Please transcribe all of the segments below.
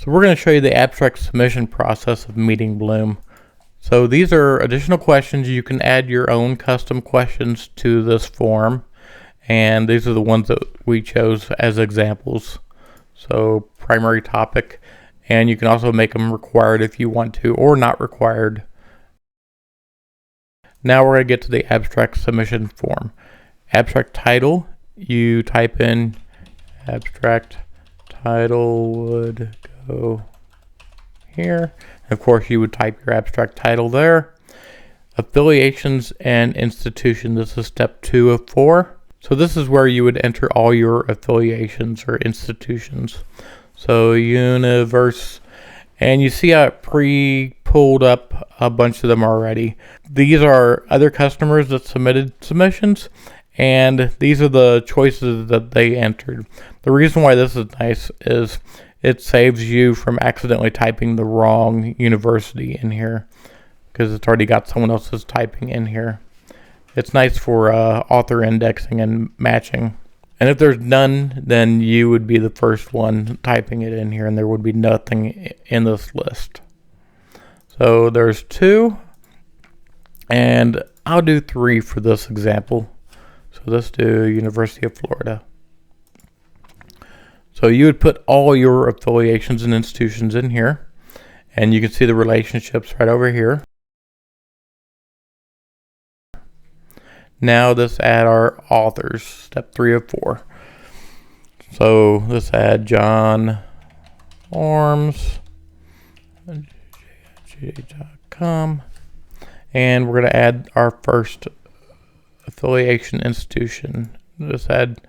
So we're going to show you the abstract submission process of Meeting Bloom. So these are additional questions. You can add your own custom questions to this form, and these are the ones that we chose as examples. So primary topic, and you can also make them required if you want to, or not required. Now we're going to get to the abstract submission form. Abstract title, you type in abstract title would go here. Of course, you would type your abstract title there. Affiliations and institution, this is step 2 of 4. So this is where you would enter all your affiliations or institutions. So universe, and you see I pre-pulled up a bunch of them already. These are other customers that submitted submissions, and these are the choices that they entered. The reason why this is nice is it saves you from accidentally typing the wrong university in here, because it's already got someone else's typing in here. It's nice for author indexing and matching. And if there's none, then you would be the first one typing it in here, and there would be nothing in this list. So there's 2, and I'll do 3 for this example. So let's do University of Florida. So you would put all your affiliations and institutions in here, and you can see the relationships right over here. Now let's add our authors, step 3 of 4. So let's add John Orms, j.com, and we're going to add our first affiliation institution. Let's add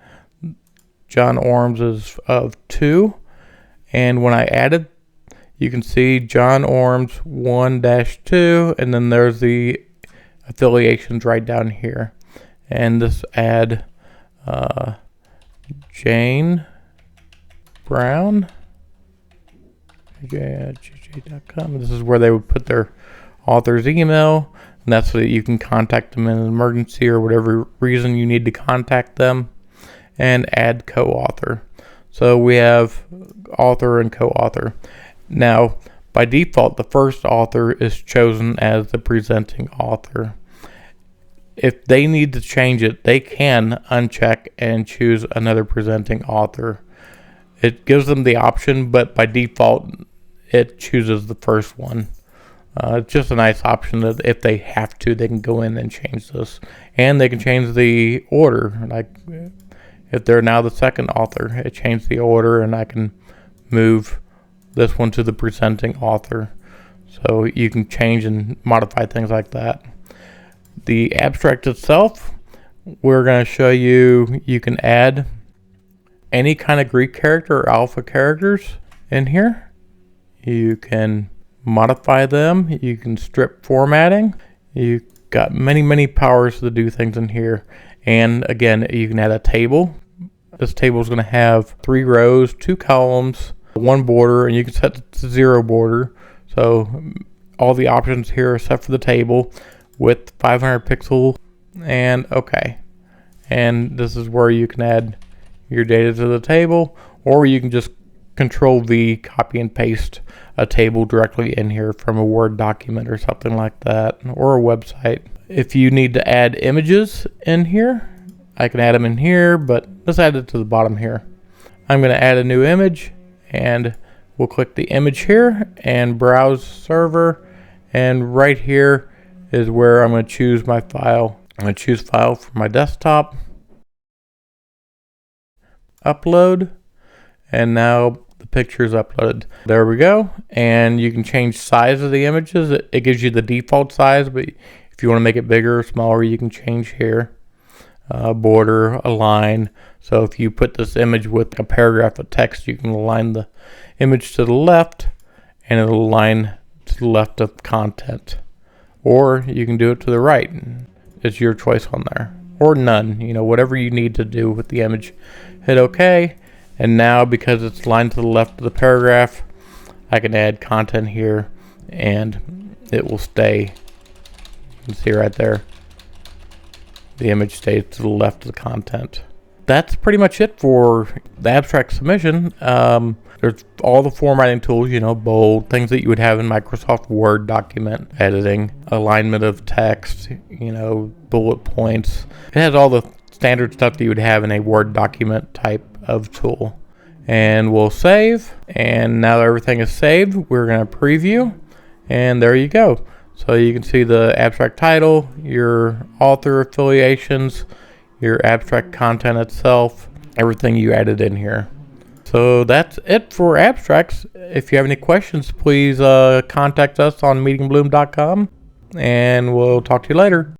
John Orms is of 2, and when I added, you can see John Orms 1-2, and then there's the affiliations right down here. And this add Jane Brown, j.com. This is where they would put their author's email, and that's so that you can contact them in an emergency or whatever reason you need to contact them. And add co-author. So we have author and co-author. Now, by default, the first author is chosen as the presenting author. If they need to change it, they can uncheck and choose another presenting author. It gives them the option, but by default, it chooses the first one. It's just a nice option that if they have to, they can go in and change this. And they can change the order. Like if they're now the second author, it changed the order, and I can move this one to the presenting author. So you can change and modify things like that. The abstract itself, we're going to show you, you can add any kind of Greek character or alpha characters in here. You can modify them. You can strip formatting. You've got many powers to do things in here. And again, you can add a table. This table is going to have 3 rows, 2 columns, 1 border, and you can set it to 0 border. So all the options here are set for the table with 500 pixel and okay. And this is where you can add your data to the table, or you can just Control V, copy and paste a table directly in here from a Word document or something like that, or a website. If you need to add images in here, I can add them in here, but let's add it to the bottom here. I'm going to add a new image, and we'll click the image here and browse server, and right here is where I'm going to choose my file. I'm going to choose file for my desktop, upload, and now the picture is uploaded. There we go. And you can change size of the images. It gives you the default size, but if you want to make it bigger or smaller, you can change here. Border, align. So if you put this image with a paragraph of text, you can align the image to the left, and it'll align to the left of content. Or you can do it to the right. It's your choice on there. Or none, whatever you need to do with the image. Hit OK. And now, because it's aligned to the left of the paragraph, I can add content here, and it will stay. You can see right there. The image stays to the left of the content. That's pretty much it for the abstract submission. There's all the formatting tools, bold, things that you would have in Microsoft Word document editing, alignment of text, bullet points. It has all the standard stuff that you would have in a Word document type of tool. And we'll save. And now that everything is saved, we're going to preview. And there you go. So you can see the abstract title, your author affiliations, your abstract content itself, everything you added in here. So that's it for abstracts. If you have any questions, please contact us on meetingbloom.com, and we'll talk to you later.